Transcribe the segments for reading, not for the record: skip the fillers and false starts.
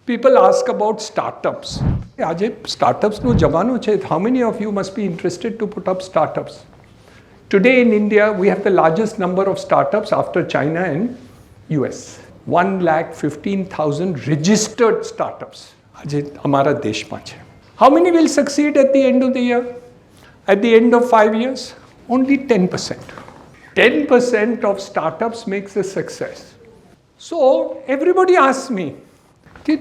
People ask about startups. આજે startupsનો જમાનો છે. How many of you must be interested to put up startups? Today in India, we have the largest number of startups after China and US. 1,15,000 registered startups. આજે અમારા દેશમાં છે. How many will succeed at the end of the year? At the end of 5 years? Only 10%. 10% of startups makes a success. So everybody asks me,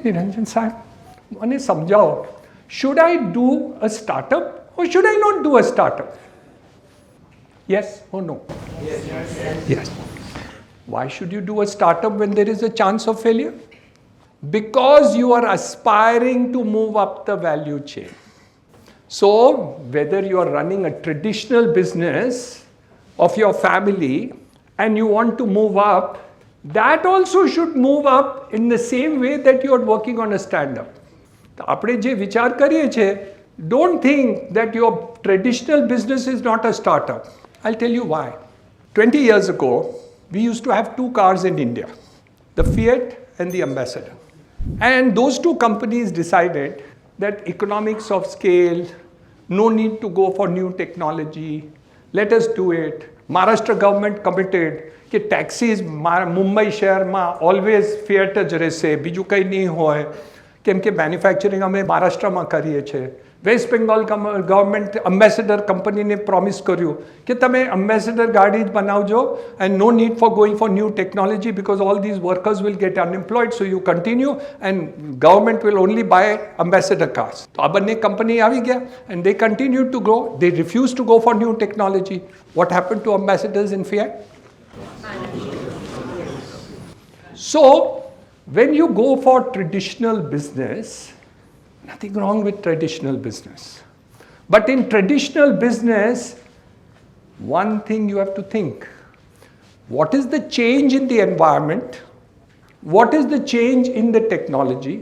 Niranjan sahib, મને સમજાવો, should I do a startup or should I not do a startup? Yes or no? Yes. Why should you do a startup when there is a chance of failure? Because you are aspiring to move up the value chain. So whether you are running a traditional business of your family and you want to move up, that also should move up in the same way that you are working on a stand-up. આપણે જે વિચાર કરીએ છીએ, don't think that your traditional business is not a startup. I'll tell you why. 20 years ago, we used to have 2 cars in India, the Fiat and the Ambassador. And those 2 companies decided that economics of scale, no need to go for new technology, let us do it. Maharashtra government committed કે ટેક્સીઝ મુંબઈ શહેરમાં always ફિએટ જ રહેશે, બીજું કંઈ નહીં હોય, કેમ કે મેન્યુફેક્ચરિંગ અમે મહારાષ્ટ્રમાં કરીએ છીએ. વેસ્ટ બેંગોલ ગવર્મેન્ટ એમ્બેસેડર કંપનીને પ્રોમિસ કર્યું કે તમે એમ્બેસેડર ગાડી જ બનાવજો and no need for going for new technology because all these workers will get unemployed, so you continue and government will only buy Ambassador cars. તો આ બંને કંપની આવી ગયા and they continue to grow. They refuse to go for new technology. What happen to Ambassadors in Fiat? So, when you go for traditional business, nothing wrong with traditional business. But in traditional business, one thing you have to think. What is the change in the environment? What is the change in the technology?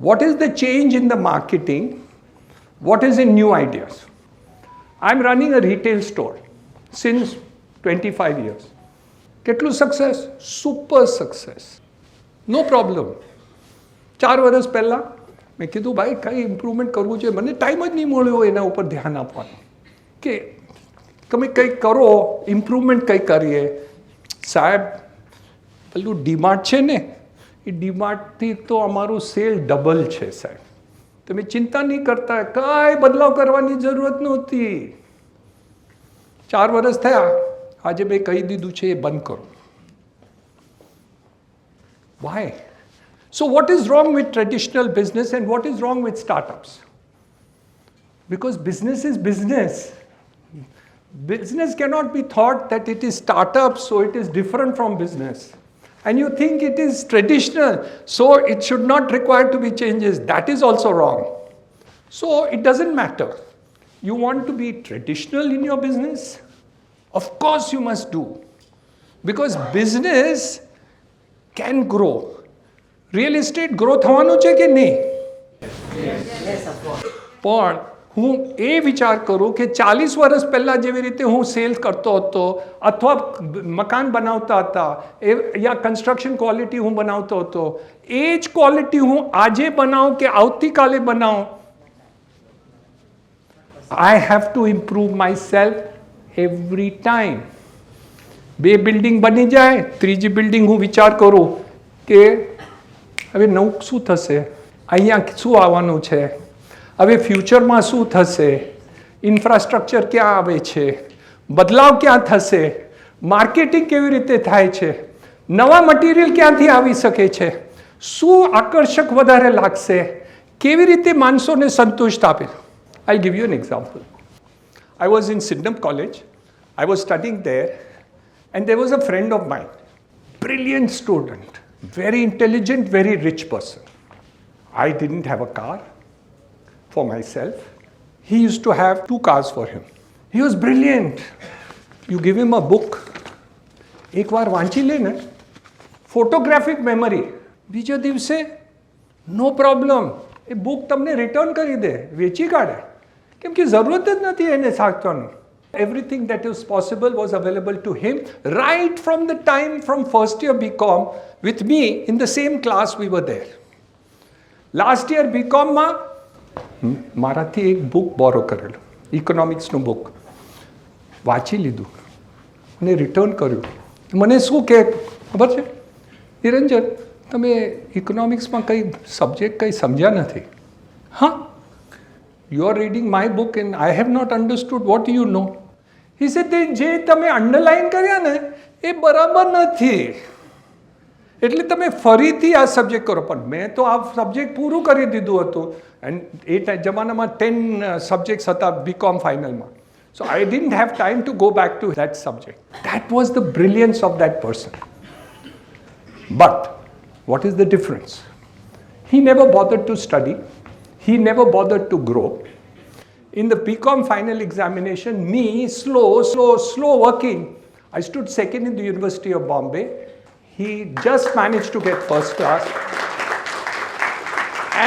What is the change in the marketing? What is in new ideas? I'm running a retail store since 25 years. કેટલું success? Super success, નો problem. 4 વર્ષ પહેલાં મેં કીધું ભાઈ કંઈ improvement કરવું છે, મને ટાઈમ જ નહીં મળ્યો એના ઉપર ધ્યાન આપવાનું કે તમે કંઈક કરો, ઇમ્પ્રુવમેન્ટ કંઈ કરીએ. સાહેબ પેલું ડીમાર્ટ છે ને, એ ડીમાર્ટથી તો અમારું સેલ ડબલ છે સાહેબ, તમે ચિંતા નહીં કરતા, કાંઈ બદલાવ કરવાની જરૂરત નહોતી. 4 વર્ષ થયા, આજે મેં કહી દીધું છે એ બંધ કરો. Why? So what is wrong with traditional business and what is wrong with startups? Because business is business. Business cannot be thought that it is startup, so it is different from business. And you think it is traditional, so it should not require to be changes. That is also wrong. So it doesn't matter. You want to be traditional in your business? Of course you must do, because business can grow. Real estate grow થવાનું છે કે નહીં? પણ હું એ વિચાર કરું કે 40 વર્ષ પહેલાં જેવી રીતે હું સેલ્સ કરતો હતો અથવા મકાન બનાવતા હતા યા કન્સ્ટ્રક્શન ક્વોલિટી હું બનાવતો હતો, એ જ ક્વોલિટી હું આજે બનાવું કે આવતીકાલે બનાવું, I have to improve myself every time. 2 building બની જાય, ત્રીજી બિલ્ડિંગ હું વિચાર કરું કે હવે નવું શું થશે, અહીંયા શું આવવાનું છે, હવે ફ્યુચરમાં શું થશે, ઇન્ફ્રાસ્ટ્રક્ચર ક્યાં આવે છે, બદલાવ ક્યાં થશે, માર્કેટિંગ કેવી રીતે થાય છે, નવા મટીરિયલ ક્યાંથી આવી શકે છે, શું આકર્ષક વધારે લાગશે, કેવી રીતે માણસોને સંતુષ્ટ આપે. I'll give you an example. I was in Sydenham College. I was studying there, and there was a friend of mine, brilliant student, very intelligent, very rich person. I didn't have a car for myself. He used to have 2 cars for him. He was brilliant. You give him a book, એક વાર વાંચી લે ને, photographic memory, બીજા દિવસે નો problem, એ book તમને return કરી દે, વેચી કાઢે, કેમ કે જરૂરત જ નથી એને સાચવાનું. Everything that was possible was available to him right from the time from first year BCom with me in the same class we were there. Last year બીકોમમાં મારાથી એક બુક બોરો કરેલું, ઇકોનોમિક્સનું બુક વાંચી લીધું અને રિટર્ન કર્યું. મને શું કહે ખબર છે, નિરંજન તમે ઇકોનોમિક્સમાં કંઈ સબ્જેક્ટ કંઈ સમજ્યા નથી. હા, you are reading my book and I have not understood what you know. He said જે તમે અંડરલાઇન કર્યા ને એ બરાબર નથી, એટલે તમે ફરીથી આ સબ્જેક્ટ કરો. પણ મેં તો આ સબ્જેક્ટ પૂરું કરી દીધું હતું એન્ડ એ જમાનામાં 10 સબ્જેક્ટ્સ હતા બીકોમ ફાઇનલમાં. So I didn't have time to go back to that subject. That was the brilliance of that person. But what is the difference? He never bothered to study. He never bothered to grow. In the BCom final examination, me, slow working, I stood second in the University of Bombay. He just managed to get first class.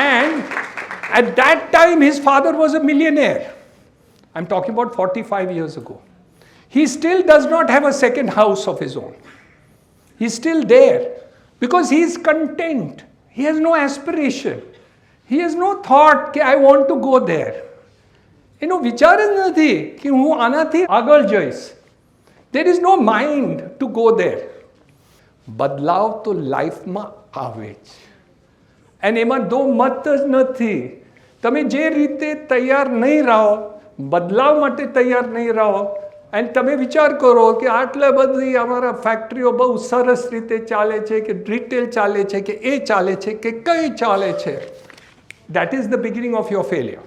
And at that time, his father was a millionaire. I'm talking about 45 years ago. He still does not have a second house of his own. He's still there because he is content. He has no aspiration. He has no thought that I want to go there. એનો વિચાર જ નથી કે હું આનાથી આગળ જઈશ. There is no mind to go there. બદલાવ તો લાઈફમાં આવે જ અને એમાં દો મત જ નથી. તમે જે રીતે તૈયાર નહીં રહો, બદલાવ માટે તૈયાર નહીં રહો અને તમે વિચાર કરો કે આટલા બધી અમારા ફેક્ટરીઓ બહુ સરસ રીતે ચાલે છે કે રિટેલ ચાલે છે કે એ ચાલે છે કે કઈ ચાલે છે, that is the beginning of your failure.